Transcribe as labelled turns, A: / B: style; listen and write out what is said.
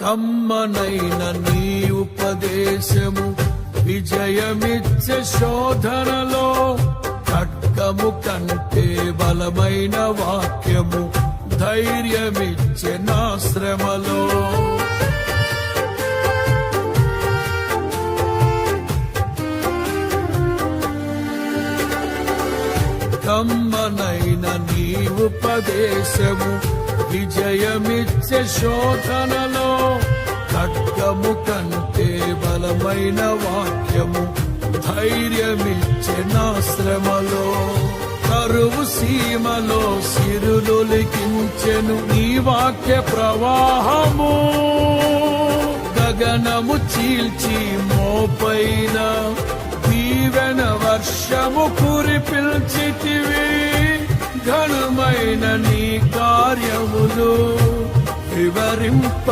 A: కమ్మనైన నీ ఉపదేశము విజయమిచ్చే శోధనలో, ఖడ్గము కంటే బలమైన వాక్యము ధైర్యమిచ్చే నా శ్రమలో. కమ్మనైన నీ ఉపదేశము విజయమిచ్చే శోధనలో, ఖడ్గము కంటే బలమైన వాక్యము ధైర్యమిచ్చే నా శ్రమలో. కరువు సీమలో సిరులు లిఖించెను నీ వాక్య ప్రవాహము, గగనము చీల్చి మోపైన దీవెన వర్షము కురిపిల్చితివి. ఘనమైన నీ కార్యములు వివరింప